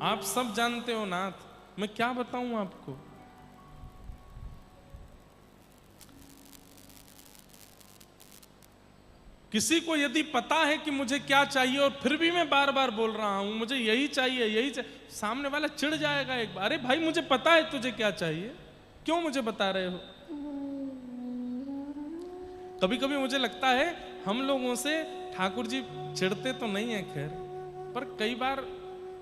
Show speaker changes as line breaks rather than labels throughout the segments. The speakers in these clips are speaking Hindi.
आप सब जानते हो नाथ, मैं क्या बताऊं आपको। किसी को यदि पता है कि मुझे क्या चाहिए और फिर भी मैं बार बार बोल रहा हूं मुझे यही चाहिए यही चाहिए, सामने वाला चिढ़ जाएगा एक बार, अरे भाई मुझे पता है तुझे क्या चाहिए, क्यों मुझे बता रहे हो। कभी कभी मुझे लगता है हम लोगों से ठाकुर जी चिढ़ते तो नहीं है खैर, पर कई बार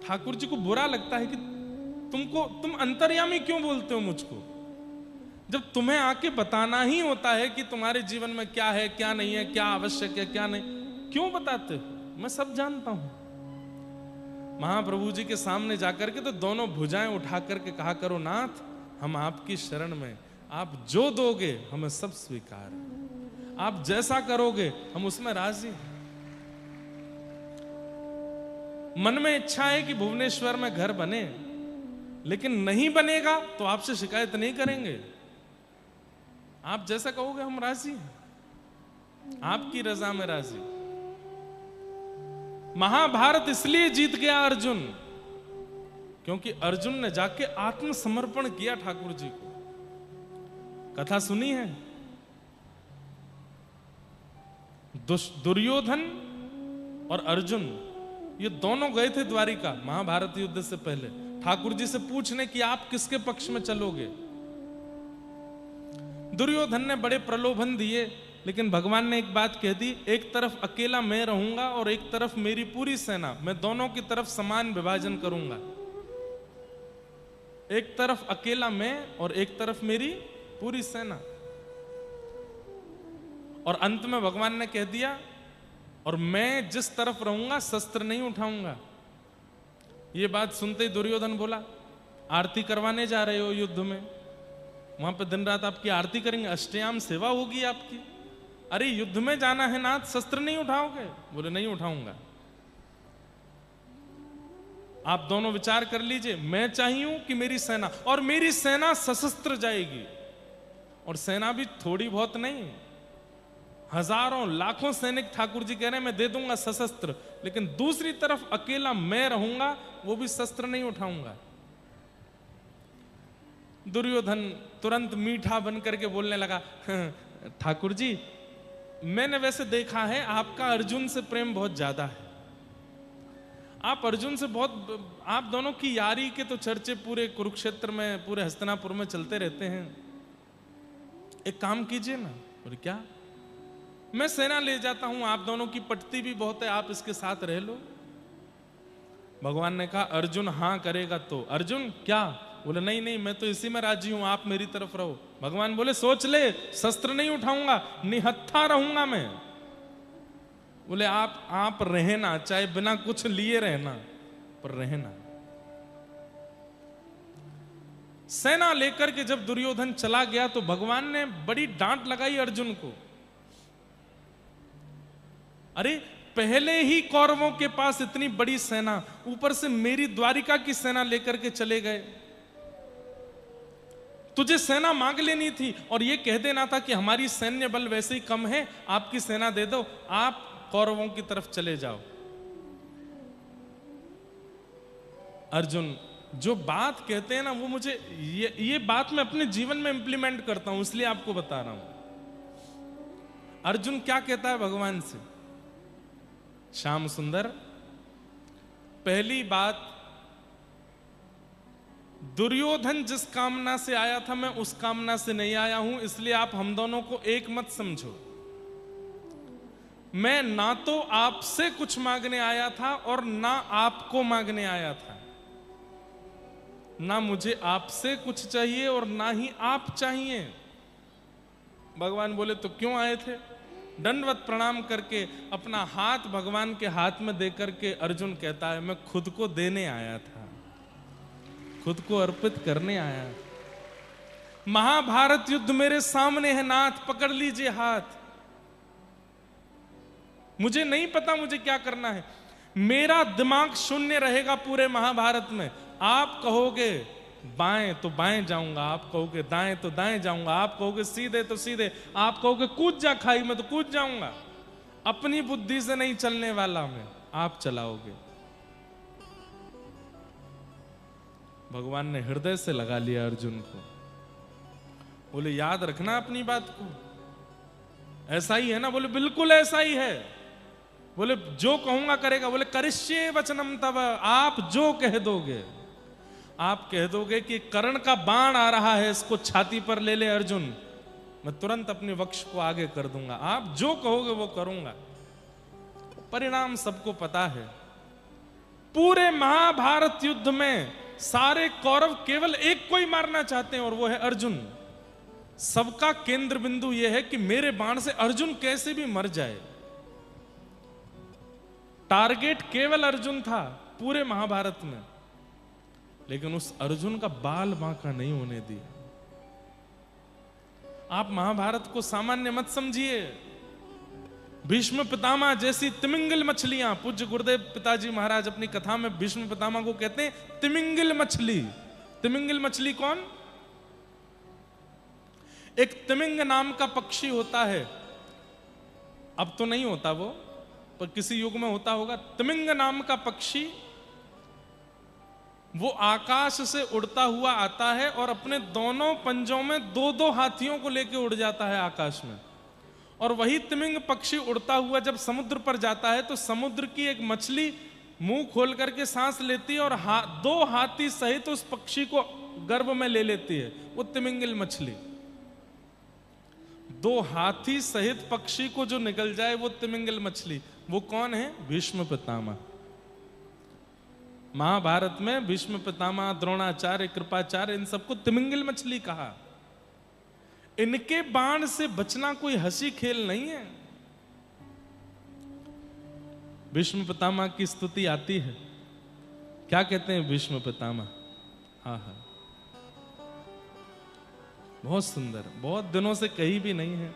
ठाकुर जी को बुरा लगता है कि तुम अंतर्यामी क्यों बोलते हो मुझको, जब तुम्हें आके बताना ही होता है कि तुम्हारे जीवन में क्या है क्या नहीं है, क्या आवश्यक है क्या नहीं, क्यों बताते हो। मैं सब जानता हूं। महाप्रभु जी के सामने जाकर के तो दोनों भुजाएं उठा करके कहा करो नाथ हम आपकी शरण में, आप जो दोगे हमें सब स्वीकार है, आप जैसा करोगे हम उसमें राजी हैं। मन में इच्छा है कि भुवनेश्वर में घर बने, लेकिन नहीं बनेगा तो आपसे शिकायत नहीं करेंगे, आप जैसा कहोगे हम राजी हैं, आपकी रजा में राजी। महाभारत इसलिए जीत गया अर्जुन क्योंकि अर्जुन ने जाके आत्मसमर्पण किया ठाकुर जी को। कथा सुनी है, दुर्योधन और अर्जुन ये दोनों गए थे द्वारिका महाभारत युद्ध से पहले ठाकुर जी से पूछने कि आप किसके पक्ष में चलोगे। दुर्योधन ने बड़े प्रलोभन दिए, लेकिन भगवान ने एक बात कह दी, एक तरफ अकेला मैं रहूंगा और एक तरफ मेरी पूरी सेना, मैं दोनों की तरफ समान विभाजन करूंगा। एक तरफ अकेला मैं और एक तरफ मेरी पूरी सेना। और अंत में भगवान ने कह दिया और मैं जिस तरफ रहूंगा शस्त्र नहीं उठाऊंगा। ये बात सुनते ही दुर्योधन बोला आरती करवाने जा रहे हो युद्ध में, वहां पे दिन रात आपकी आरती करेंगे, अष्टयाम सेवा होगी आपकी। अरे युद्ध में जाना है नाथ, शस्त्र नहीं उठाओगे? बोले नहीं उठाऊंगा। आप दोनों विचार कर लीजिए, मैं चाहिए कि मेरी सेना, और मेरी सेना सशस्त्र जाएगी, और सेना भी थोड़ी बहुत नहीं, हजारों लाखों सैनिक ठाकुर जी कह रहे हैं मैं दे दूंगा सशस्त्र, लेकिन दूसरी तरफ अकेला मैं रहूंगा, वो भी शस्त्र नहीं उठाऊंगा। दुर्योधन तुरंत मीठा बन करके बोलने लगा ठाकुर जी मैंने वैसे देखा है आपका अर्जुन से प्रेम बहुत ज्यादा है, आप अर्जुन से बहुत, आप दोनों की यारी के तो चर्चे पूरे कुरुक्षेत्र में पूरे हस्तिनापुर में चलते रहते हैं, एक काम कीजिए ना। बोले क्या? मैं सेना ले जाता हूं, आप दोनों की पटती भी बहुत है, आप इसके साथ रह लो। भगवान ने कहा अर्जुन हां करेगा तो। अर्जुन क्या? बोले नहीं नहीं मैं तो इसी में राजी हूं, आप मेरी तरफ रहो। भगवान बोले सोच ले, शस्त्र नहीं उठाऊंगा, निहत्था रहूंगा मैं। बोले आप रहना, चाहे बिना कुछ लिए रहना, पर रहना। सेना लेकर के जब दुर्योधन चला गया तो भगवान ने बड़ी डांट लगाई अर्जुन को। अरे पहले ही कौरवों के पास इतनी बड़ी सेना, ऊपर से मेरी द्वारिका की सेना लेकर के चले गए। तुझे सेना मांग लेनी थी और ये कह देना था कि हमारी सैन्य बल वैसे ही कम है, आपकी सेना दे दो, आप कौरवों की तरफ चले जाओ। अर्जुन जो बात कहते हैं ना, वो मुझे ये बात मैं अपने जीवन में इंप्लीमेंट करता हूं, इसलिए आपको बता रहा हूं। अर्जुन क्या कहता है भगवान से? श्याम सुंदर, पहली बात, दुर्योधन जिस कामना से आया था मैं उस कामना से नहीं आया हूं, इसलिए आप हम दोनों को एक मत समझो। मैं ना तो आपसे कुछ मांगने आया था और ना आपको मांगने आया था, ना मुझे आपसे कुछ चाहिए और ना ही आप चाहिए। भगवान बोले तो क्यों आए थे? दंडवत प्रणाम करके अपना हाथ भगवान के हाथ में देकर के अर्जुन कहता है मैं खुद को देने आया था, खुद को अर्पित करने आया। महाभारत युद्ध मेरे सामने है नाथ, पकड़ लीजिए हाथ। मुझे नहीं पता मुझे क्या करना है, मेरा दिमाग शून्य रहेगा पूरे महाभारत में। आप कहोगे बाएं तो बाएं जाऊंगा, आप कहोगे दाएं तो दाएं जाऊंगा, आप कहोगे सीधे तो सीधे, आप कहोगे कूद जा खाई में तो कूद जाऊंगा। अपनी बुद्धि से नहीं चलने वाला मैं, आप चलाओगे। भगवान ने हृदय से लगा लिया अर्जुन को। बोले याद रखना अपनी बात को, ऐसा ही है ना? बोले बिल्कुल ऐसा ही है। बोले जो कहूंगा करेगा। बोले करिष्ये वचनम तव, आप जो कह दोगे, आप कह दोगे कि कर्ण का बाण आ रहा है, इसको छाती पर ले ले अर्जुन, मैं तुरंत अपने वक्ष को आगे कर दूंगा। आप जो कहोगे वो करूंगा। परिणाम सबको पता है। पूरे महाभारत युद्ध में सारे कौरव केवल एक को ही मारना चाहते हैं और वो है अर्जुन। सबका केंद्र बिंदु यह है कि मेरे बाण से अर्जुन कैसे भी मर जाए। टारगेट केवल अर्जुन था पूरे महाभारत में, लेकिन उस अर्जुन का बाल बांका नहीं होने दिया। आप महाभारत को सामान्य मत समझिए। भीष्म पितामह जैसी तिमिंगल मछलियां, पूज्य गुरुदेव पिताजी महाराज अपनी कथा में भीष्म पितामह को कहते हैं तिमिंगल मछली। तिमिंगल मछली कौन? एक तिमिंग नाम का पक्षी होता है, अब तो नहीं होता वो, पर किसी युग में होता होगा। तिमिंग नाम का पक्षी, वो आकाश से उड़ता हुआ आता है और अपने दोनों पंजों में दो दो हाथियों को लेकर उड़ जाता है आकाश में। और वही तिमिंग पक्षी उड़ता हुआ जब समुद्र पर जाता है तो समुद्र की एक मछली मुंह खोल करके सांस लेती है और दो हाथी सहित उस पक्षी को गर्भ में ले लेती है। वो तिमिंगल मछली, दो हाथी सहित पक्षी को जो निकल जाए वो तिमिंगल मछली। वो कौन है? भीष्म पितामह। महाभारत में भीष्म पितामह, द्रोणाचार्य, कृपाचार्य, इन सबको तिमिंगल मछली कहा। इनके बाण से बचना कोई हंसी खेल नहीं है। भीष्म पितामह की स्तुति आती है, क्या कहते हैं भीष्म पितामह? हाँ हाँ, बहुत सुंदर, बहुत दिनों से कही भी नहीं है।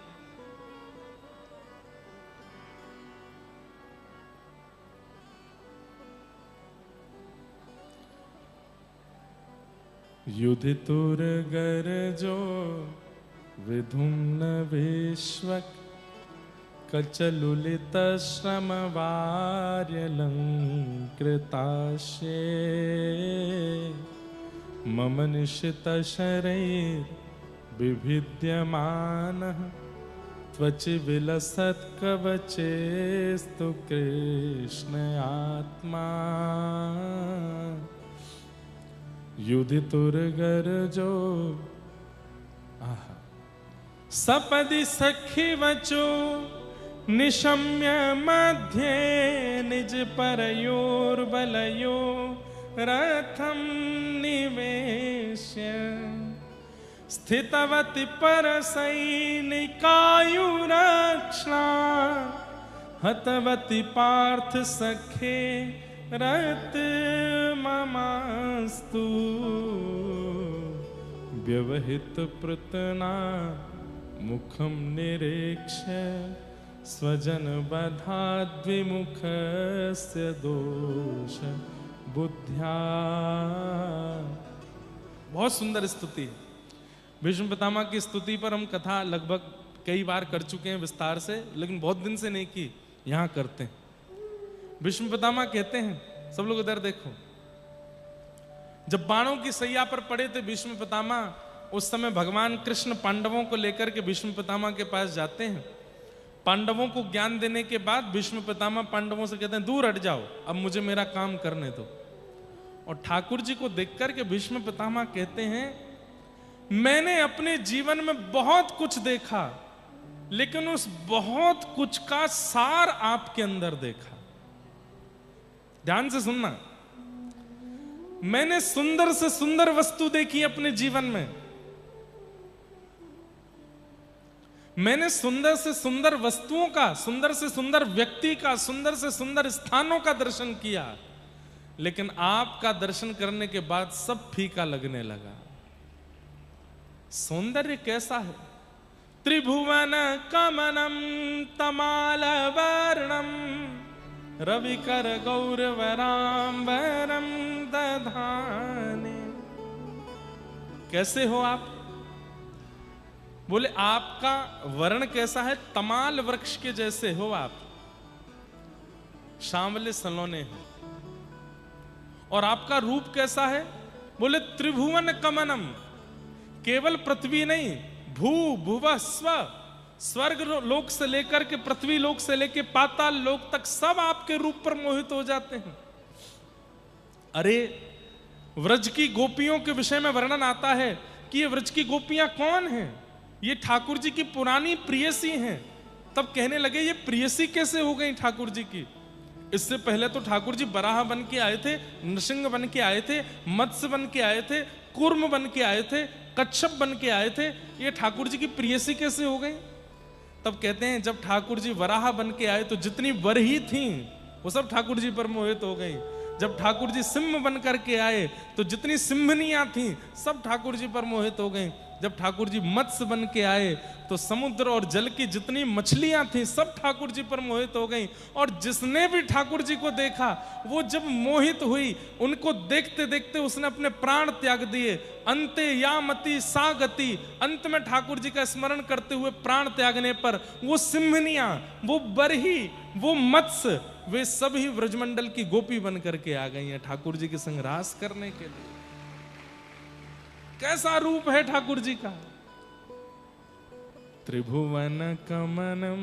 युधितुर गरजो विधुम्न विश्वक कचलुलित श्रम वार्यलंकृताशे मम निशित शरैर् विभिद्यमानः त्वचि विलसत् कवचेस्तु कृष्ण आत्मा युधितुर्गर्जो। सपदि सखी वचो निशम्य मध्ये निज परयोर्बलयो रथं निवेश्य स्थितवति परसैनिकायुरक्ष्णा हतवति पार्थ सखे रत ममास्तु व्यवहित पृतना मुखम निरीक्ष्य स्वजन बधाद्विमुखस्य दोष बुद्ध्या। बहुत सुंदर स्तुति। भीष्म पितामह की स्तुति पर हम कथा लगभग कई बार कर चुके हैं विस्तार से, लेकिन बहुत दिन से नहीं की, यहां करते हैं। भीष्म पितामह कहते हैं, सब लोग इधर देखो, जब बाणों की सैया पर पड़े थे भीष्म पितामह, उस समय भगवान कृष्ण पांडवों को लेकर के भीष्म पितामह के पास जाते हैं। पांडवों को ज्ञान देने के बाद भीष्म पितामह पांडवों से कहते हैं दूर हट जाओ, अब मुझे मेरा काम करने दो। और ठाकुर जी को देख करके भीष्म पितामह कहते हैं, मैंने अपने जीवन में बहुत कुछ देखा, लेकिन उस बहुत कुछ का सार आपके अंदर देखा। ध्यान से सुनना, मैंने सुंदर से सुंदर वस्तु देखी अपने जीवन में, मैंने सुंदर से सुंदर वस्तुओं का, सुंदर से सुंदर व्यक्ति का, सुंदर से सुंदर स्थानों का दर्शन किया, लेकिन आपका दर्शन करने के बाद सब फीका लगने लगा। सौंदर्य कैसा है? त्रिभुवन कमनम तमाल वर्णम रविकर गौरवराम्बरम दधाने। कैसे हो आप? बोले आपका वर्ण कैसा है? तमाल वृक्ष के जैसे हो आप, सांवले सलोने हो। और आपका रूप कैसा है? बोले त्रिभुवन कमनम, केवल पृथ्वी नहीं, भू भुव स्व, स्वर्ग लोक से लेकर के पृथ्वी लोक से लेकर पाताल लोक तक सब आपके रूप पर मोहित हो जाते हैं। अरे व्रज की गोपियों के विषय में वर्णन आता है कि ये व्रज की गोपियां कौन हैं? ये ठाकुर जी की पुरानी प्रियसी हैं। तब कहने लगे ये प्रियसी कैसे हो गई ठाकुर जी की? इससे पहले तो ठाकुर जी बराह बन के आए थे, नृसिंह बन के आए थे, मत्स्य बन के आए थे, कूर्म बन के आए थे, कच्छप बन के आए थे। ये ठाकुर जी की प्रियसी कैसे हो गई? तब कहते हैं जब ठाकुर जी वराह बन के आए तो जितनी वरही थी वो सब ठाकुर जी पर मोहित हो गई। जब ठाकुर जी सिंह बन करके आए तो जितनी सिंहनियां थी सब ठाकुर जी पर मोहित हो गई। जब ठाकुर जी मत्स्य बन के आए तो समुद्र और जल की जितनी मछलियां थी सब ठाकुर जी पर मोहित हो गई। और जिसने भी ठाकुर जी को देखा वो जब मोहित हुई, उनको देखते देखते उसने अपने प्राण त्याग दिए। अंते यामति सा गति, अंत में ठाकुर जी का स्मरण करते हुए प्राण त्यागने पर वो सिंहनियां, वो बरही, वो मत्स्य, वे सभी व्रजमंडल की गोपी बन करके आ गई हैं ठाकुर जी के संग रास करने के लिए। कैसा रूप है ठाकुर जी का! त्रिभुवन कमनम।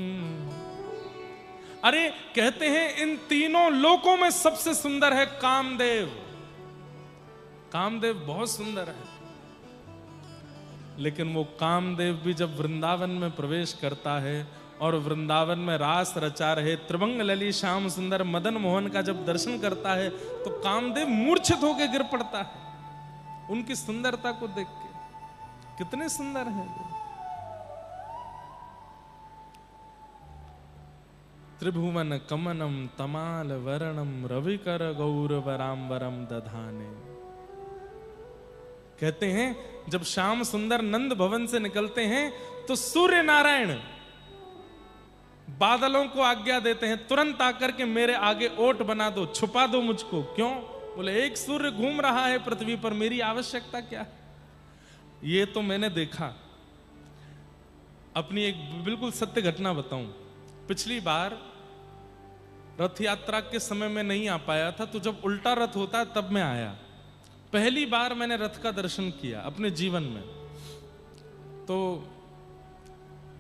अरे कहते हैं इन तीनों लोकों में सबसे सुंदर है कामदेव। कामदेव बहुत सुंदर है, लेकिन वो कामदेव भी जब वृंदावन में प्रवेश करता है और वृंदावन में रास रचा रहे त्रिभंग लली श्याम सुंदर मदन मोहन का जब दर्शन करता है तो कामदेव मूर्छित होकर गिर पड़ता है उनकी सुंदरता को देख के। कितने सुंदर हैं वो! त्रिभुवन कमनम तमाल वरणम रविकर गौरवराम्बरम दधाने। कहते हैं जब श्याम सुंदर नंद भवन से निकलते हैं तो सूर्य नारायण बादलों को आज्ञा देते हैं तुरंत आकर के मेरे आगे ओट बना दो, छुपा दो मुझको। क्यों? बोले एक सूर्य घूम रहा है पृथ्वी पर, मेरी आवश्यकता क्या है? ये तो मैंने देखा। अपनी एक बिल्कुल सत्य घटना बताऊं। पिछली बार रथ यात्रा के समय में नहीं आ पाया था, तो जब उल्टा रथ होता है तब मैं आया। पहली बार मैंने रथ का दर्शन किया अपने जीवन में। तो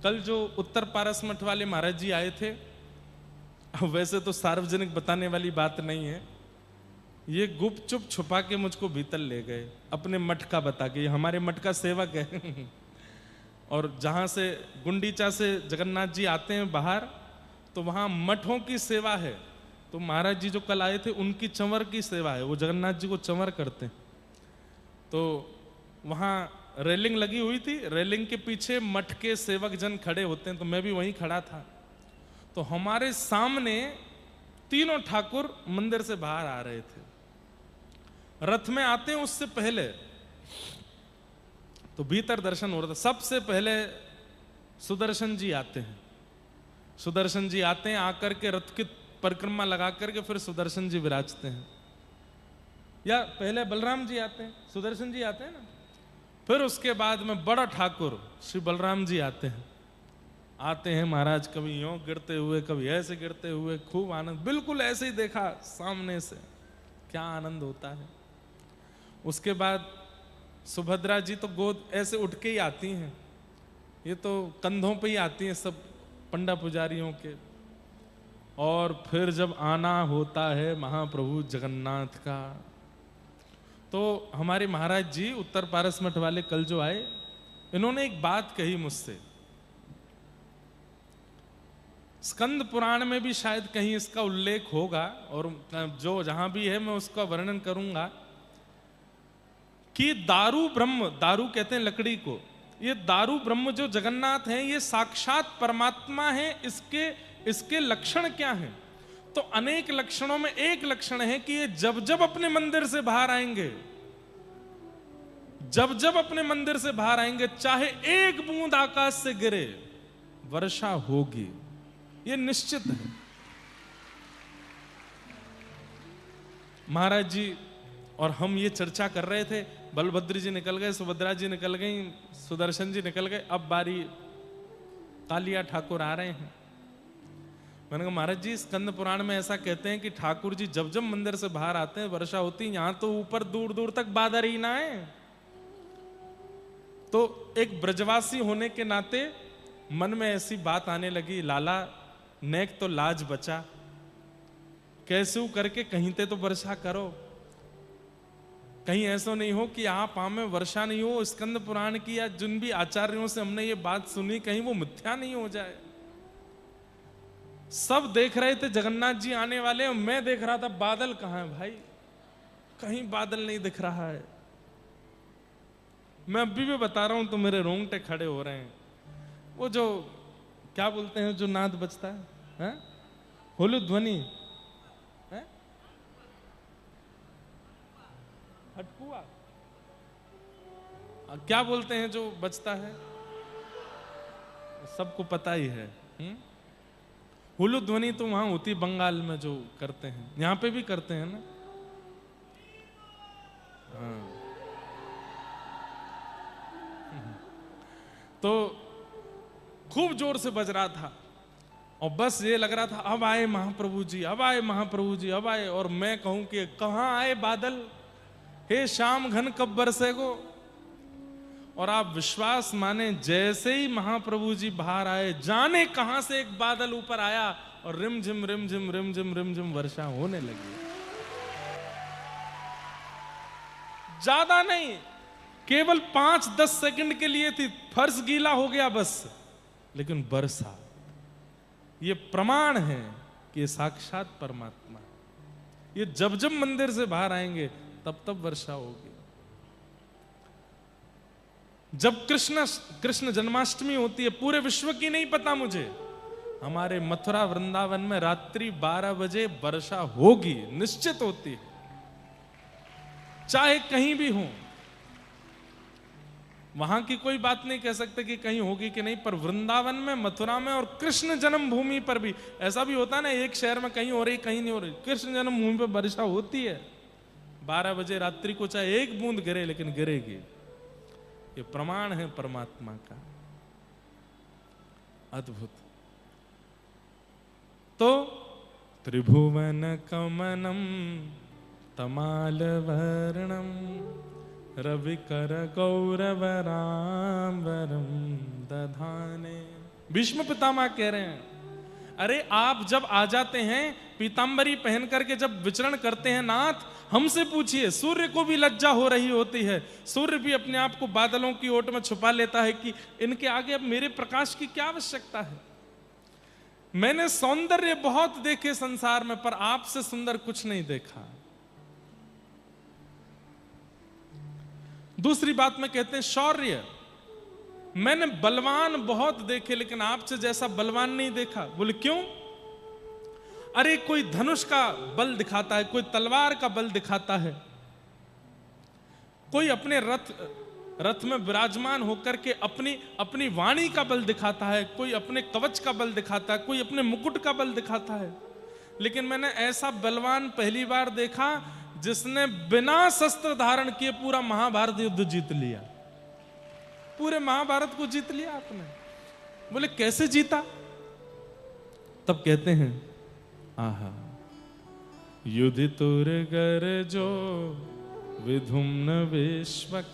कल जो उत्तर पारस मठ वाले महाराज जी आए थे, वैसे तो सार्वजनिक बताने वाली बात नहीं है, ये गुपचुप छुपा के मुझको भीतर ले गए अपने मठ का बता के, हमारे मठ का सेवक है और जहां से गुंडीचा से जगन्नाथ जी आते हैं बाहर, तो वहां मठों की सेवा है। तो महाराज जी जो कल आए थे उनकी चंवर की सेवा है, वो जगन्नाथ जी को चंवर करते हैं। तो वहां रेलिंग लगी हुई थी, रेलिंग के पीछे मठ के सेवक जन खड़े होते हैं, तो मैं भी वहीं खड़ा था। तो हमारे सामने तीनों ठाकुर मंदिर से बाहर आ रहे थे। रथ में आते हैं उससे पहले तो भीतर दर्शन हो रहा था। सबसे पहले सुदर्शन जी आते हैं। सुदर्शन जी आते हैं, आकर के रथ की परिक्रमा लगा करके फिर सुदर्शन जी विराजते हैं। या पहले बलराम जी आते हैं, सुदर्शन जी आते हैं ना, फिर उसके बाद में बड़ा ठाकुर श्री बलराम जी आते हैं। आते हैं महाराज, कभी यूं गिरते हुए, कभी ऐसे गिरते हुए, खूब आनंद, बिल्कुल ऐसे ही देखा सामने से, क्या आनंद होता है। उसके बाद सुभद्रा जी तो गोद ऐसे उठ के ही आती हैं, ये तो कंधों पे ही आती हैं सब पंडा पुजारियों के। और फिर जब आना होता है महाप्रभु जगन्नाथ का, तो हमारे महाराज जी उत्तर पारस मठ वाले कल जो आए, इन्होंने एक बात कही मुझसे। स्कंद पुराण में भी शायद कहीं इसका उल्लेख होगा, और जो जहां भी है मैं उसका वर्णन करूंगा कि दारू ब्रह्म, दारू कहते हैं लकड़ी को, ये दारू ब्रह्म जो जगन्नाथ हैं ये साक्षात परमात्मा है। इसके लक्षण क्या हैं? तो अनेक लक्षणों में एक लक्षण है कि ये जब जब अपने मंदिर से बाहर आएंगे, जब जब अपने मंदिर से बाहर आएंगे, चाहे एक बूंद आकाश से गिरे, वर्षा होगी, ये निश्चित है। महाराज जी और हम ये चर्चा कर रहे थे, बलभद्र जी निकल गए, सुभद्रा जी निकल गई, सुदर्शन जी निकल गए, अब बारी कालिया ठाकुर आ रहे हैं। मैंने कहा महाराज जी स्कंद पुराण में ऐसा कहते हैं कि ठाकुर जी जब जब मंदिर से बाहर आते हैं वर्षा होती है, यहां तो ऊपर दूर दूर तक बादल ही ना है। तो एक ब्रजवासी होने के नाते मन में ऐसी बात आने लगी, लाला नेक तो लाज बचा, कैसे करके कहीं ते तो वर्षा करो, कहीं ऐसा नहीं हो कि आप में वर्षा नहीं हो। स्कंद पुराण की या जिन भी आचार्यों से हमने ये बात सुनी, कहीं वो मिथ्या नहीं हो जाए। सब देख रहे थे जगन्नाथ जी आने वाले, और मैं देख रहा था बादल कहां है भाई, कहीं बादल नहीं दिख रहा है। मैं अभी भी बता रहा हूं तो मेरे रोंगटे खड़े हो रहे हैं। वो जो क्या बोलते हैं, जो नाद बजता है, होलू ध्वनि, हटपुआ, क्या बोलते हैं जो बजता है, सबको पता ही है। हुलू ध्वनि तो वहां होती है बंगाल में जो करते हैं, यहां पे भी करते हैं ना। हाँ। तो खूब जोर से बज रहा था और बस ये लग रहा था अब आए महाप्रभु जी, अब आए महाप्रभु जी, अब आए। और मैं कहूं कि कहां आए बादल, हे शाम घन कब बरसेगो। और आप विश्वास माने जैसे ही महाप्रभु जी बाहर आए, जाने कहां से एक बादल ऊपर आया और रिमझिम रिमझिम रिमझिम रिमझिम वर्षा होने लगी। ज्यादा नहीं, केवल 5-10 सेकंड के लिए थी, फर्श गीला हो गया बस, लेकिन वर्षा। ये प्रमाण है कि ये साक्षात परमात्मा। ये जब जब मंदिर से बाहर आएंगे तब तब वर्षा होगी। जब कृष्ण जन्माष्टमी होती है, पूरे विश्व की नहीं पता मुझे, हमारे मथुरा वृंदावन में रात्रि 12 बजे वर्षा होगी, निश्चित होती है, चाहे कहीं भी हो। वहां की कोई बात नहीं कह सकते कि कहीं होगी कि नहीं, पर वृंदावन में, मथुरा में और कृष्ण जन्मभूमि पर भी ऐसा भी होता है ना, एक शहर में कहीं हो रही कहीं नहीं हो रही, कृष्ण जन्मभूमि पर वर्षा होती है। 12 बजे रात्रि को चाहे एक बूंद गिरे, लेकिन गिरेगी। ये प्रमाण है परमात्मा का, अद्भुत। तो त्रिभुवन कमनम तमाल वर्णम रविकर गौरवराम्बरम दधाने। भीष्म पितामह कह रहे हैं, अरे आप जब आ जाते हैं पीतांबरी पहन करके, जब विचरण करते हैं नाथ, हमसे पूछिए। सूर्य को भी लज्जा हो रही होती है, सूर्य भी अपने आप को बादलों की ओट में छुपा लेता है कि इनके आगे अब मेरे प्रकाश की क्या आवश्यकता है। मैंने सौंदर्य बहुत देखे संसार में, पर आपसे सुंदर कुछ नहीं देखा। दूसरी बात में कहते हैं शौर्य, मैंने बलवान बहुत देखे, लेकिन आपसे जैसा बलवान नहीं देखा। बोले क्यों? अरे कोई धनुष का बल दिखाता है, कोई तलवार का बल दिखाता है, कोई अपने रथ में विराजमान होकर के अपनी वाणी का बल दिखाता है, कोई अपने कवच का बल दिखाता है, कोई अपने मुकुट का बल दिखाता है। लेकिन मैंने ऐसा बलवान पहली बार देखा जिसने बिना शस्त्र धारण किए पूरा महाभारत युद्ध जीत लिया। पूरे महाभारत को जीत लिया आपने। बोले कैसे जीता? तब कहते हैं, आहा युधितुर गरजो विधुम्न विश्वक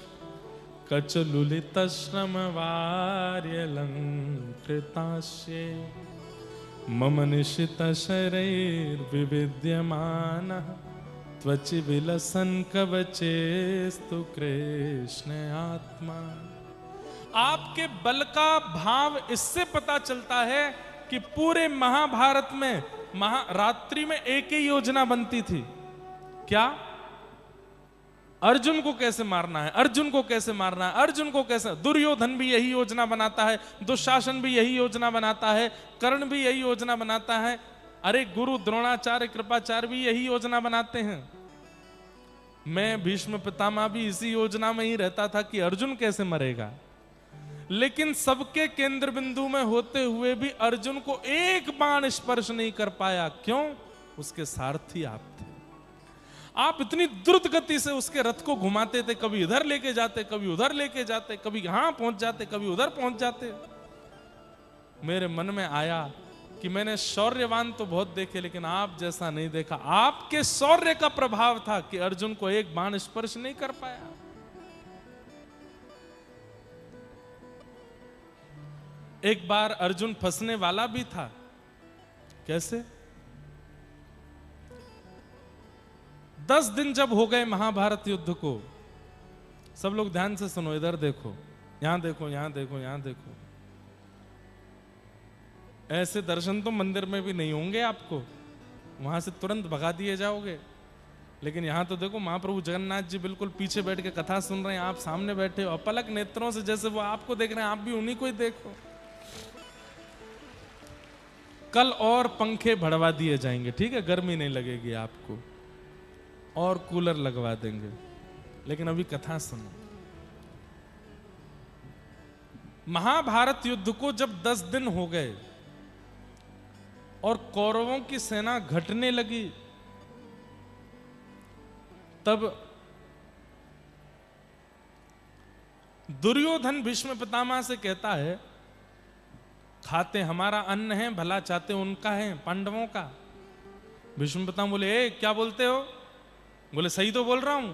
कचलुलित श्रम वार्यलंकृतास्ये मम निशित शरैर विविद्यमानः त्वचि विलसन कवचेस्तु कृष्ण आत्मा। आपके बल का भाव इससे पता चलता है कि पूरे महाभारत में रात्रि में एक ही योजना बनती थी। क्या? अर्जुन को कैसे मारना है, अर्जुन को कैसे मारना है, अर्जुन को कैसे। दुर्योधन भी यही योजना बनाता है, दुशासन भी यही योजना बनाता है, कर्ण भी यही योजना बनाता है, अरे गुरु द्रोणाचार्य कृपाचार्य भी यही योजना बनाते हैं। मैं भीष्म पितामह भी इसी योजना में ही रहता था कि अर्जुन कैसे मरेगा। लेकिन सबके केंद्र बिंदु में होते हुए भी अर्जुन को एक बाण स्पर्श नहीं कर पाया। क्यों? उसके सारथी आप थे। आप इतनी द्रुत गति से उसके रथ को घुमाते थे, कभी इधर लेके जाते, कभी उधर लेके जाते, कभी यहां पहुंच जाते, कभी उधर पहुंच जाते। मेरे मन में आया कि मैंने शौर्यवान तो बहुत देखे लेकिन आप जैसा नहीं देखा। आपके शौर्य का प्रभाव था कि अर्जुन को एक बाण स्पर्श नहीं कर पाया। एक बार अर्जुन फंसने वाला भी था। कैसे? 10 दिन जब हो गए महाभारत युद्ध को, सब लोग ध्यान से सुनो, इधर देखो, यहां देखो, यहां देखो, यहां देखो। ऐसे दर्शन तो मंदिर में भी नहीं होंगे आपको, वहां से तुरंत भगा दिए जाओगे। लेकिन यहां तो देखो, महाप्रभु जगन्नाथ जी बिल्कुल पीछे बैठ के कथा सुन रहे हैं, आप सामने बैठे हो, अपलक नेत्रों से जैसे वो आपको देख रहे हैं, आप भी उन्हीं को ही देखो। कल और पंखे बढ़वा दिए जाएंगे, ठीक है, गर्मी नहीं लगेगी आपको, और कूलर लगवा देंगे। लेकिन अभी कथा सुनो। महाभारत युद्ध को जब 10 दिन हो गए और कौरवों की सेना घटने लगी, तब दुर्योधन भीष्म पितामह से कहता है, खाते हमारा अन्न है, भला चाहते उनका है, पांडवों का। भीष्म पितामह बोले, ए क्या बोलते हो? बोले सही तो बोल रहा हूं,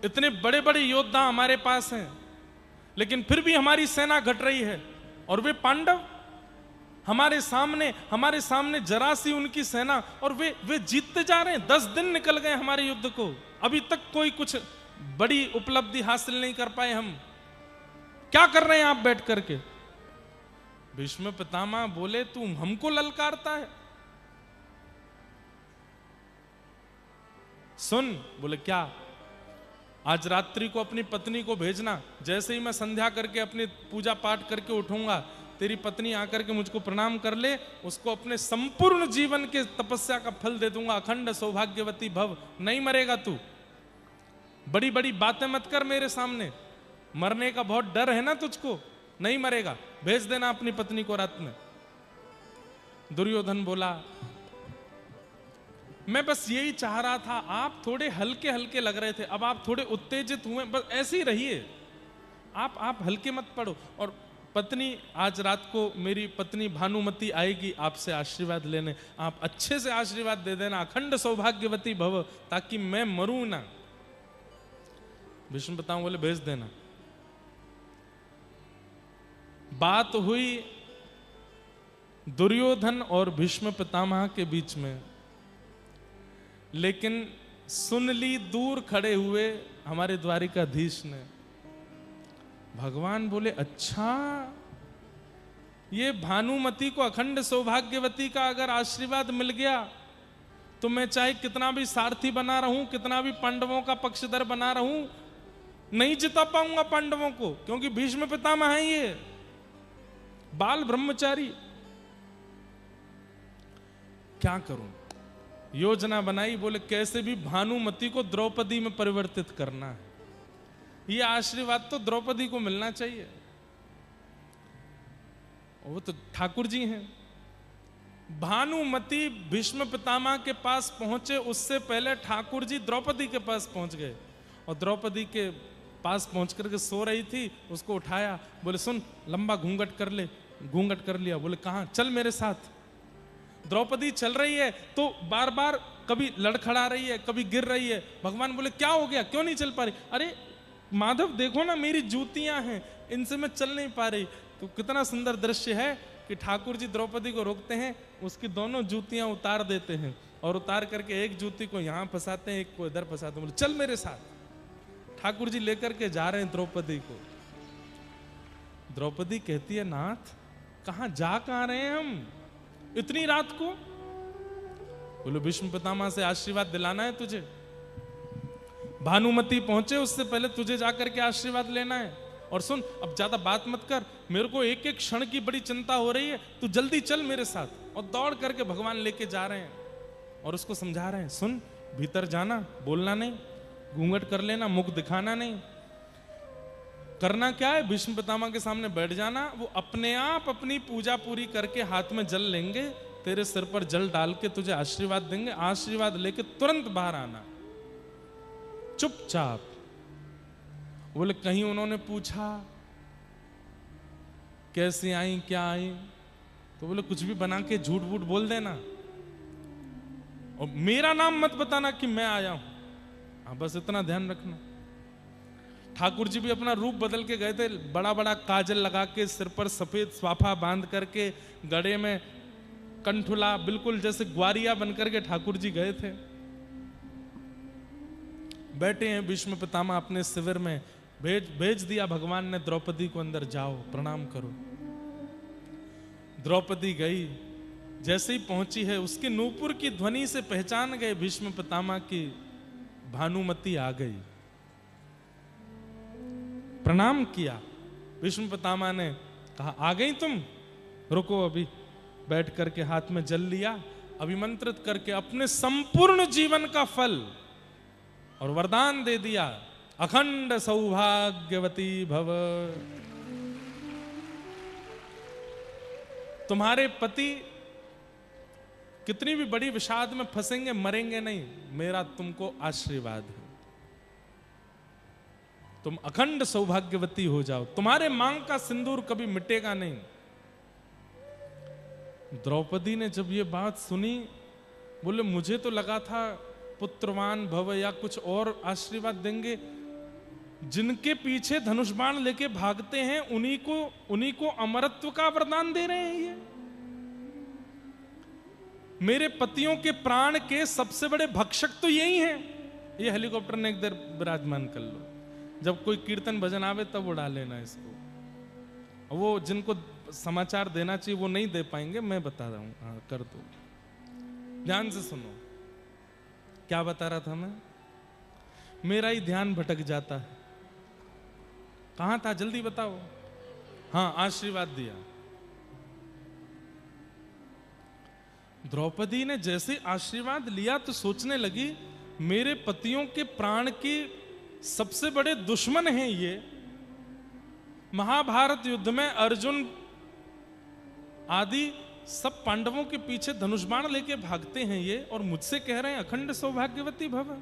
इतने बड़े बड़े योद्धा हमारे पास हैं, लेकिन फिर भी हमारी सेना घट रही है, और वे पांडव हमारे सामने जरा सी उनकी सेना, और वे जीतते जा रहे हैं। 10 दिन निकल गए हमारे युद्ध को, अभी तक कोई कुछ बड़ी उपलब्धि हासिल नहीं कर पाए, हम क्या कर रहे हैं आप बैठ करके? भीष्म पितामह बोले, तू हमको ललकारता है? सुन। बोले क्या? आज रात्रि को अपनी पत्नी को भेजना, जैसे ही मैं संध्या करके अपनी पूजा पाठ करके उठूंगा, तेरी पत्नी आकर के मुझको प्रणाम कर ले, उसको अपने संपूर्ण जीवन के तपस्या का फल दे दूंगा, अखंड सौभाग्यवती भव। नहीं मरेगा तू, बड़ी बड़ी बातें मत कर मेरे सामने, मरने का बहुत डर है ना तुझको, नहीं मरेगा, भेज देना अपनी पत्नी को रात में। दुर्योधन बोला, मैं बस यही चाह रहा था, आप थोड़े हल्के हल्के लग रहे थे, अब आप थोड़े उत्तेजित हुए, बस ऐसे ही रहिए, आप हल्के मत पड़ो। और पत्नी, आज रात को मेरी पत्नी भानुमति आएगी आपसे आशीर्वाद लेने, आप अच्छे से आशीर्वाद दे देना, अखंड सौभाग्यवती भव, ताकि मैं मरूं ना। भीष्म पितामह बोले, भेज देना। बात हुई दुर्योधन और भीष्म पितामह के बीच में, लेकिन सुन ली दूर खड़े हुए हमारे द्वारिकाधीश ने। भगवान बोले, अच्छा, ये भानुमति को अखंड सौभाग्यवती का अगर आशीर्वाद मिल गया, तो मैं चाहे कितना भी सारथी बना रहूं, कितना भी पांडवों का पक्षधर बना रहूं, नहीं जिता पाऊंगा पांडवों को, क्योंकि भीष्म पितामह है ये बाल ब्रह्मचारी। क्या करूं? योजना बनाई, बोले कैसे भी भानुमति को द्रौपदी में परिवर्तित करना है, ये आशीर्वाद तो द्रौपदी को मिलना चाहिए। वो तो ठाकुर जी हैं। भानुमति भीष्म पितामह के पास पहुंचे, उससे पहले ठाकुर जी द्रौपदी के पास पहुंच गए, और द्रौपदी के पास पहुंच करके सो रही थी, उसको उठाया, बोले सुन, लंबा घूंघट कर ले। घूंघट कर लिया, बोले कहां? चल मेरे साथ। द्रौपदी चल रही है तो बार बार कभी लड़खड़ा रही है, कभी गिर रही है। भगवान बोले, क्या हो गया, क्यों नहीं चल पा रही? अरे माधव देखो ना, मेरी जूतियां हैं, इनसे मैं चल नहीं पा रही। तो कितना सुंदर दृश्य है कि ठाकुर जी द्रौपदी को रोकते हैं, उसकी दोनों जूतियां उतार देते हैं, और उतार करके एक जूती को यहां फंसाते हैं, एक को इधर फंसाते हैं। बोले चल मेरे साथ। ठाकुर जी लेकर के जा रहे हैं द्रौपदी को। द्रौपदी कहती है, नाथ कहां जा कहां रहे हैं हम इतनी रात को? बोलो भीष्म पितामह से आशीर्वाद दिलाना है तुझे। भानुमति पहुंचे उससे पहले तुझे जाकर के आशीर्वाद लेना है। और सुन, अब ज्यादा बात मत कर, मेरे को एक एक क्षण की बड़ी चिंता हो रही है, तू जल्दी चल मेरे साथ। और दौड़ करके भगवान लेके जा रहे हैं और उसको समझा रहे हैं, सुन भीतर जाना, बोलना नहीं, घूंघट कर लेना, मुख दिखाना नहीं। करना क्या है? भीष्म पितामह के सामने बैठ जाना, वो अपने आप अपनी पूजा पूरी करके हाथ में जल लेंगे, तेरे सिर पर जल डाल के तुझे आशीर्वाद देंगे, आशीर्वाद लेके तुरंत बाहर आना, चुपचाप। बोले कहीं उन्होंने पूछा कैसी आई, क्या आई? तो बोले कुछ भी बना के झूठ वूठ बोल देना और मेरा नाम मत बताना कि मैं आया हूं, हाँ बस इतना ध्यान रखना। ठाकुर जी भी अपना रूप बदल के गए थे, बड़ा बड़ा काजल लगा के, सिर पर सफेद स्वाफा बांध करके, गले में कंठुला, बिल्कुल जैसे ग्वारिया बनकर के ठाकुर जी गए थे। बैठे हैं भीष्म पितामह अपने शिविर में, भेज दिया भगवान ने द्रौपदी को, अंदर जाओ प्रणाम करो। द्रौपदी गई, जैसे ही पहुंची है उसके नूपुर की ध्वनि से पहचान गए भीष्म पितामह की भानुमति आ गई। प्रणाम किया। भीष्म पितामह ने कहा आ गई तुम, रुको अभी। बैठ करके हाथ में जल लिया, अभिमंत्रित करके अपने संपूर्ण जीवन का फल और वरदान दे दिया, अखंड सौभाग्यवती भव। तुम्हारे पति कितनी भी बड़ी विषाद में फंसेंगे, मरेंगे नहीं, मेरा तुमको आशीर्वाद है। तुम अखंड सौभाग्यवती हो जाओ, तुम्हारे मांग का सिंदूर कभी मिटेगा नहीं। द्रौपदी ने जब ये बात सुनी, बोले मुझे तो लगा था पुत्रवान भव या कुछ और आशीर्वाद देंगे, जिनके पीछे धनुष बाण लेके भागते हैं उन्हीं को अमरत्व का वरदान दे रहे हैं। ये मेरे पतियों के प्राण के सबसे बड़े भक्षक तो यही हैं। ये हेलीकॉप्टर ने एक देर विराजमान कर लो, जब कोई कीर्तन भजन आवे तब उड़ा लेना इसको। वो जिनको समाचार देना चाहिए वो नहीं दे पाएंगे, मैं बता रहा हूं, हाँ कर दो। ध्यान से सुनो, क्या बता रहा था मैं? मेरा ही ध्यान भटक जाता है। कहां था, जल्दी बताओ। हाँ, आशीर्वाद दिया। द्रौपदी ने जैसे आशीर्वाद लिया तो सोचने लगी मेरे पतियों के प्राण की सबसे बड़े दुश्मन हैं ये। महाभारत युद्ध में अर्जुन आदि सब पांडवों के पीछे धनुष बाण लेके भागते हैं ये, और मुझसे कह रहे हैं अखंड सौभाग्यवती भव।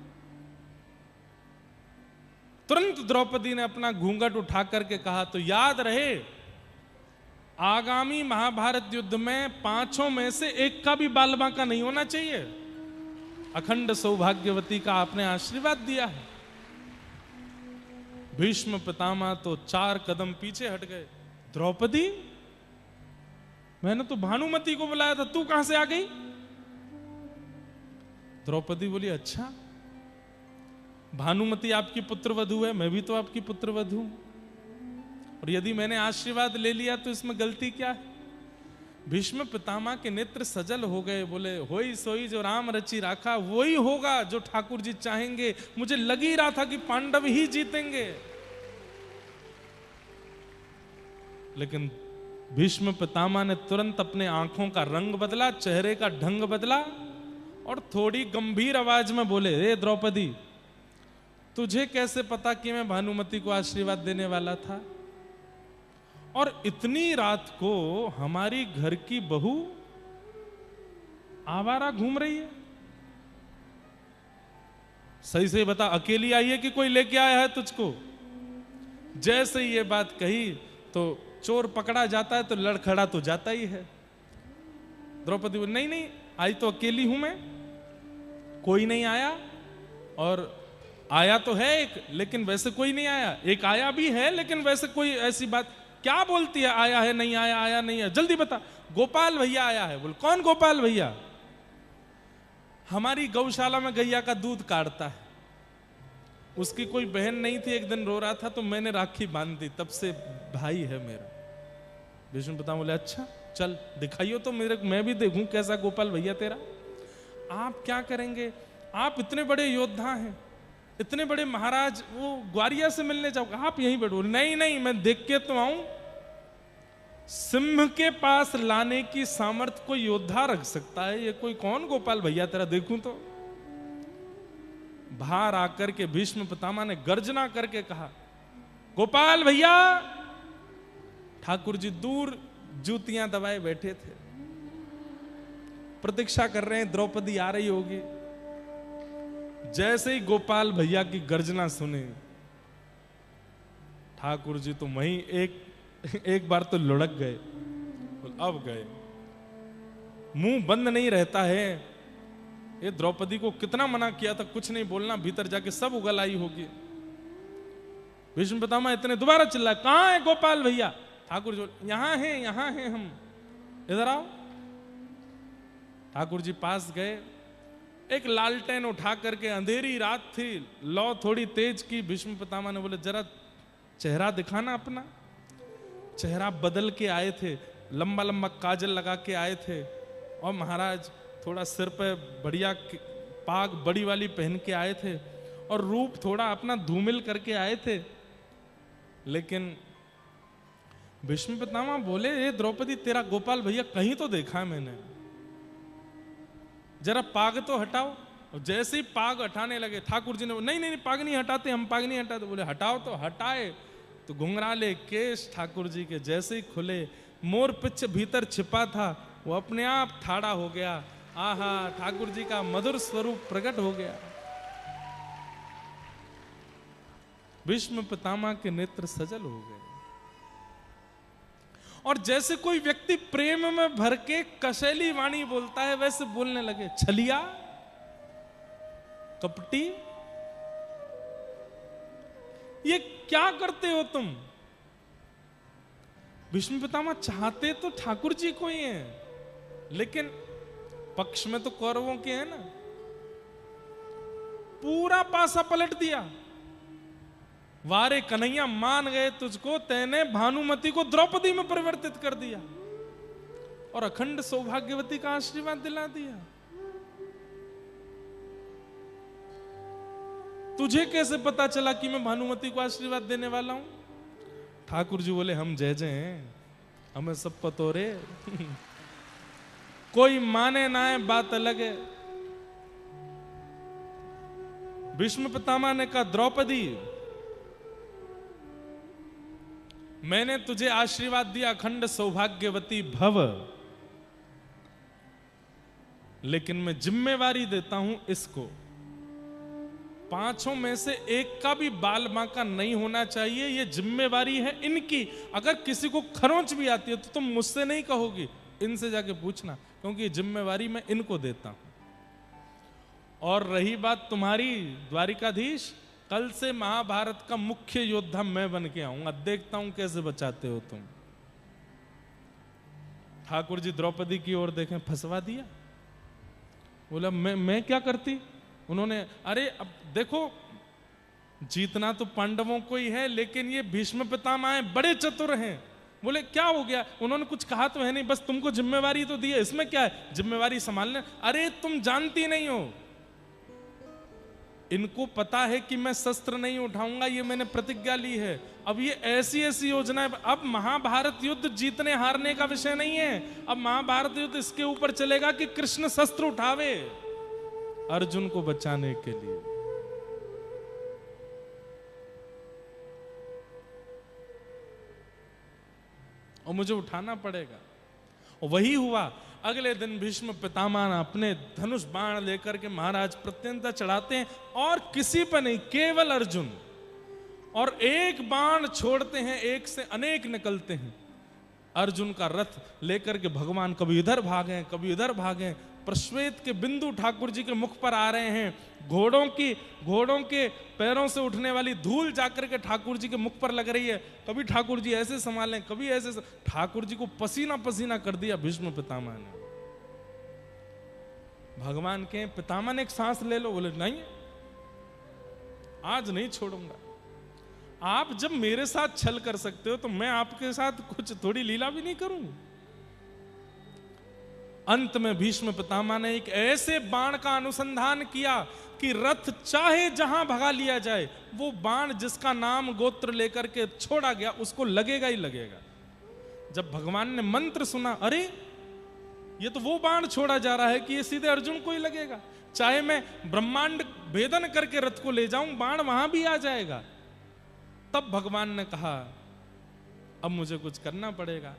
तुरंत द्रौपदी ने अपना घूंघट उठा करके कहा तो याद रहे, आगामी महाभारत युद्ध में 5 में से एक का भी बाल बांका नहीं होना चाहिए। अखंड सौभाग्यवती का आपने आशीर्वाद दिया है। भीष्म पितामह तो 4 कदम पीछे हट गए। द्रौपदी, मैंने तो भानुमति को बुलाया था, तू कहां से आ गई? द्रौपदी बोली अच्छा, भानुमति आपकी पुत्रवधू है, मैं भी तो आपकी पुत्रवधू हूं, और यदि मैंने आशीर्वाद ले लिया तो इसमें गलती क्या है? भीष्म पितामह के नेत्र सजल हो गए, बोले होई सोई जो राम रची राखा, वही होगा जो ठाकुर जी चाहेंगे। मुझे लग ही रहा था कि पांडव ही जीतेंगे, लेकिन भीष्म पितामह ने तुरंत अपने आंखों का रंग बदला, चेहरे का ढंग बदला, और थोड़ी गंभीर आवाज में बोले, हे द्रौपदी, तुझे कैसे पता कि मैं भानुमति को आशीर्वाद देने वाला था? और इतनी रात को हमारी घर की बहू आवारा घूम रही है? सही से बता, अकेली आई है कि कोई लेके आया है तुझको? जैसे ही ये बात कही तो चोर पकड़ा जाता है तो लड़खड़ा तो जाता ही है। द्रौपदी बोली, नहीं नहीं, आई तो अकेली हूं मैं, कोई नहीं आया, और आया तो है एक, लेकिन वैसे कोई नहीं आया। एक आया भी है, लेकिन वैसे कोई ऐसी बात क्या बोलती है, आया है नहीं आया, आया नहीं है, जल्दी बता। गोपाल भैया आया है। बोल कौन गोपाल भैया? हमारी गौशाला में गैया का दूध काटता है, उसकी कोई बहन नहीं थी, एक दिन रो रहा था तो मैंने राखी बांध दी, तब से भाई है मेरा। भीष्म पितामह बोले अच्छा चल दिखाइयो तो मेरे, मैं भी देखूं कैसा गोपाल भैया तेरा। आप क्या करेंगे, आप इतने बड़े योद्धा हैं, इतने बड़े महाराज, वो ग्वारिया से मिलने जाओगे, आप यहीं बैठो। नहीं नहीं, मैं देख के तो आऊं। सिंह के पास लाने की सामर्थ्य कोई योद्धा रख सकता है, ये कोई कौन गोपाल भैया तेरा, देखूं तो। बाहर आकर के भीष्म पितामह ने गर्जना करके कहा, गोपाल भैया। ठाकुर जी दूर जूतियां दबाए बैठे थे, प्रतीक्षा कर रहे हैं द्रौपदी आ रही होगी। जैसे ही गोपाल भैया की गर्जना सुने, ठाकुर जी तो वहीं एक बार तो लुढ़क गए। अब गए, मुंह बंद नहीं रहता है। ये द्रौपदी को कितना मना किया था, कुछ नहीं बोलना, भीतर जाके सब उगल आई होगी। भीष्म पितामह इतने दोबारा चिल्लाए, कहां है गोपाल भैया? ठाकुर जी यहां हैं हम, इधर आओ। ठाकुर जी पास गए, एक लालटेन उठा करके, अंधेरी रात थी, लौ थोड़ी तेज की। भीष्म पितामह ने बोले जरा चेहरा दिखाना अपना। चेहरा बदल के आए थे, लंबा लंबा काजल लगा के आए थे, और महाराज थोड़ा सिर पे बढ़िया पाग बड़ी वाली पहन के आए थे, और रूप थोड़ा अपना धूमिल करके आए थे। लेकिन भीष्म पितामह बोले, ये द्रौपदी तेरा गोपाल भैया कहीं तो देखा है मैंने, जरा पाग तो हटाओ। और जैसे ही पाग हटाने लगे, ठाकुर जी ने नहीं पाग नहीं हटाते, हम पाग नहीं हटाते। बोले हटाओ, तो हटाए तो घुंघराले केश ठाकुर जी के जैसे ही खुले, मोर पिच भीतर छिपा था वो अपने आप ठाड़ा हो गया। आहा, ठाकुर जी का मधुर स्वरूप प्रकट हो गया। भीष्म पितामह के नेत्र सजल हो गए, और जैसे कोई व्यक्ति प्रेम में भर के कशैली वाणी बोलता है, वैसे बोलने लगे। छलिया, कपटी, ये क्या करते हो तुम? भीष्म पितामह चाहते तो ठाकुर जी को ही हैं, लेकिन पक्ष में तो कौरवों के हैं ना। पूरा पासा पलट दिया। वारे कन्हैया, मान गए तुझको, तैने भानुमति को द्रौपदी में परिवर्तित कर दिया और अखंड सौभाग्यवती का आशीर्वाद दिला दिया। तुझे कैसे पता चला कि मैं भानुमति को आशीर्वाद देने वाला हूं? ठाकुर जी बोले, हम जय जय हैं, हमें सब पतो रे। कोई माने ना है, बात अलग है। भीष्म पितामह ने कहा, द्रौपदी मैंने तुझे आशीर्वाद दिया अखंड सौभाग्यवती भव, लेकिन मैं जिम्मेवारी देता हूं इसको, पांचों में से एक का भी बाल बांका नहीं होना चाहिए। ये जिम्मेवारी है इनकी। अगर किसी को खरोंच भी आती है तो तुम मुझसे नहीं कहोगी, इनसे जाके पूछना, क्योंकि ये जिम्मेवारी मैं इनको देता हूं। और रही बात तुम्हारी द्वारिकाधीश, कल से महाभारत का मुख्य योद्धा मैं बन के आऊंगा, देखता हूं कैसे बचाते हो तुम। ठाकुर जी द्रौपदी की ओर देखें, फंसवा दिया। बोला मैं क्या करती? उन्होंने, अरे अब देखो, जीतना तो पांडवों को ही है, लेकिन ये भीष्म पितामह हैं, बड़े चतुर हैं। बोले क्या हो गया? उन्होंने कुछ कहा तो है नहीं, बस तुमको जिम्मेवारी तो दी है, इसमें क्या है, जिम्मेवारी संभालने। अरे तुम जानती नहीं हो, इनको पता है कि मैं शस्त्र नहीं उठाऊंगा, ये मैंने प्रतिज्ञा ली है। अब ये ऐसी ऐसी योजना है। अब महाभारत युद्ध जीतने हारने का विषय नहीं है, अब महाभारत युद्ध इसके ऊपर चलेगा कि कृष्ण शस्त्र उठावे अर्जुन को बचाने के लिए। और मुझे उठाना पड़ेगा। और वही हुआ। अगले दिन भीष्म पितामह अपने धनुष बाण लेकर के महाराज प्रत्यंता चढ़ाते हैं, और किसी पर नहीं, केवल अर्जुन। और एक बाण छोड़ते हैं, एक से अनेक निकलते हैं। अर्जुन का रथ लेकर के भगवान कभी इधर भागे, कभी इधर भागे। प्रश्वेत के बिंदु ठाकुर जी के मुख पर आ रहे हैं। घोड़ों के पैरों से उठने वाली धूल जाकर के ठाकुर जी के मुख पर लग रही है। कभी ठाकुर जी ऐसे संभालें, कभी ऐसे। ठाकुर जी को पसीना पसीना कर दिया भीष्म पितामह ने। भगवान के पितामह ने एक सांस ले लो। बोले नहीं, आज नहीं छोड़ूंगा। आप जब मेरे साथ छल कर सकते हो तो मैं आपके साथ कुछ थोड़ी लीला भी नहीं करूं। अंत में भीष्म पितामह ने एक ऐसे बाण का अनुसंधान किया कि रथ चाहे जहां भगा लिया जाए, वो बाण जिसका नाम गोत्र लेकर के छोड़ा गया उसको लगेगा ही लगेगा। जब भगवान ने मंत्र सुना, अरे ये तो वो बाण छोड़ा जा रहा है कि ये सीधे अर्जुन को ही लगेगा। चाहे मैं ब्रह्मांड भेदन करके रथ को ले जाऊं, बाण वहां भी आ जाएगा। तब भगवान ने कहा अब मुझे कुछ करना पड़ेगा।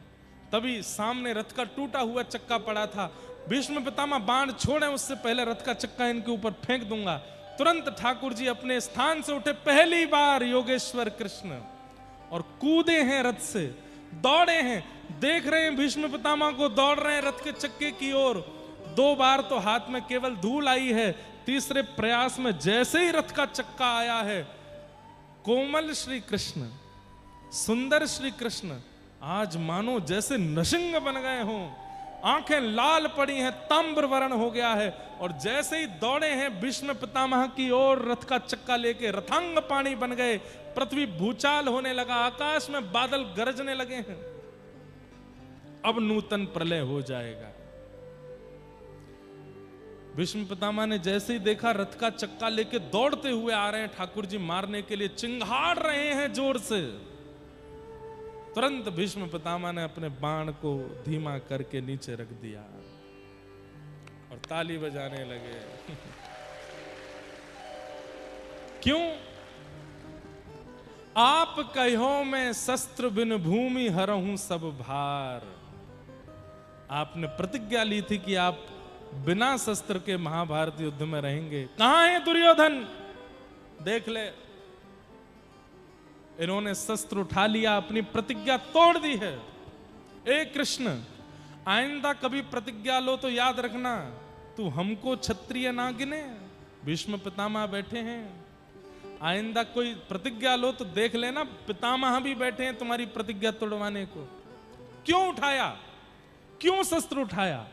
तभी सामने रथ का टूटा हुआ चक्का पड़ा था। भीष्म पितामह बाण छोड़े उससे पहले रथ का चक्का इनके ऊपर फेंक दूंगा। तुरंत ठाकुर जी अपने स्थान से उठे, पहली बार योगेश्वर कृष्ण, और कूदे हैं रथ से, दौड़े हैं। देख रहे हैं भीष्म पितामह को दौड़ रहे हैं रथ के चक्के की ओर। 2 बार तो हाथ में केवल धूल आई है, तीसरे प्रयास में जैसे ही रथ का चक्का आया है, कोमल श्री कृष्ण, सुंदर श्री कृष्ण आज मानो जैसे नशिंग बन गए हों, आंखें लाल पड़ी हैं, ताम्र वर्ण हो गया है, और जैसे ही दौड़े हैं भीष्म पितामह की ओर रथ का चक्का लेके, रथांग पानी बन गए, पृथ्वी भूचाल होने लगा, आकाश में बादल गरजने लगे हैं। अब नूतन प्रलय हो जाएगा। भीष्म पितामह ने जैसे ही देखा रथ का चक्का लेके दौड़ते हुए आ रहे हैं ठाकुर जी मारने के लिए, चिंगाड़ रहे हैं जोर से, तुरंत भीष्म पितामह ने अपने बाण को धीमा करके नीचे रख दिया और ताली बजाने लगे। क्यों? आप कहो मैं शस्त्र बिन भूमि हरहूं सब भार। आपने प्रतिज्ञा ली थी कि आप बिना शस्त्र के महाभारत युद्ध में रहेंगे। कहां है दुर्योधन? देख ले, इन्होंने शस्त्र उठा लिया, अपनी प्रतिज्ञा तोड़ दी है। ए कृष्ण, आइंदा कभी प्रतिज्ञा लो तो याद रखना, तू हमको क्षत्रिय ना गिने। भीष्म पितामह बैठे हैं, आइंदा कोई प्रतिज्ञा लो तो देख लेना पितामह भी बैठे हैं तुम्हारी प्रतिज्ञा तोड़वाने को। क्यों उठाया? क्यों शस्त्र उठाया?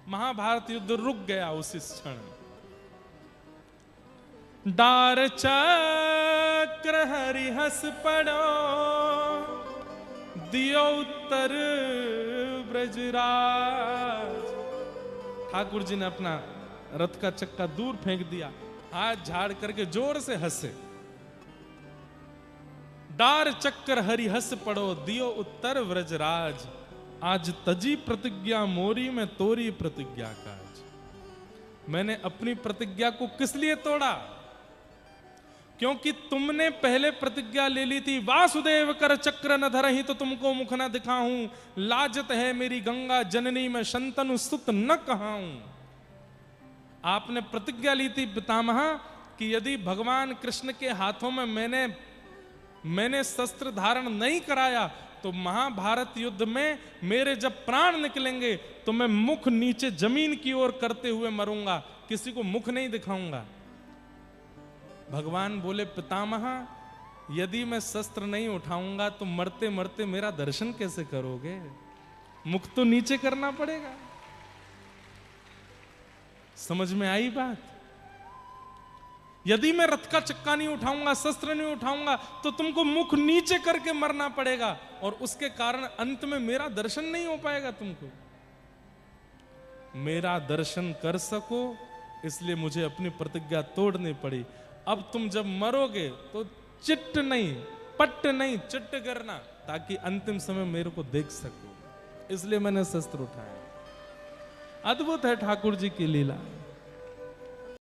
महाभारत युद्ध रुक गया उसी क्षण। डार चक्र हरिहस पड़ो, दियो उत्तर ब्रजराज। ठाकुर जी ने अपना रथ का चक्का दूर फेंक दिया, हाथ झाड़ करके जोर से हंसे। डार चक्र हरिहस पड़ो, दियो उत्तर ब्रजराज। आज तजी प्रतिज्ञा मोरी में तोरी प्रतिज्ञा काज। मैंने अपनी प्रतिज्ञा को किस लिए तोड़ा? क्योंकि तुमने पहले प्रतिज्ञा ले ली थी, वासुदेव कर चक्र न धरहि तो तुमको मुख न दिखाऊं, लाजत है मेरी गंगा जननी में शंतनु सुत न कहाऊं। आपने प्रतिज्ञा ली थी पितामह कि यदि भगवान कृष्ण के हाथों में मैंने शस्त्र धारण नहीं कराया तो महाभारत युद्ध में मेरे जब प्राण निकलेंगे तो मैं मुख नीचे जमीन की ओर करते हुए मरूंगा, किसी को मुख नहीं दिखाऊंगा। भगवान बोले पितामह, यदि मैं शस्त्र नहीं उठाऊंगा तो मरते मरते मेरा दर्शन कैसे करोगे? मुख तो नीचे करना पड़ेगा। समझ में आई बात? यदि मैं रथ का चक्का नहीं उठाऊंगा, शस्त्र नहीं उठाऊंगा, तो तुमको मुख नीचे करके मरना पड़ेगा और उसके कारण अंत में मेरा दर्शन नहीं हो पाएगा। तुमको मेरा दर्शन कर सको इसलिए मुझे अपनी प्रतिज्ञा तोड़नी पड़ी। अब तुम जब मरोगे तो चिट्ट नहीं, पट्ट नहीं, चिट्ट करना, ताकि अंतिम समय मेरे को देख सको। इसलिए मैंने शस्त्र उठाया। अद्भुत है ठाकुर जी की लीला।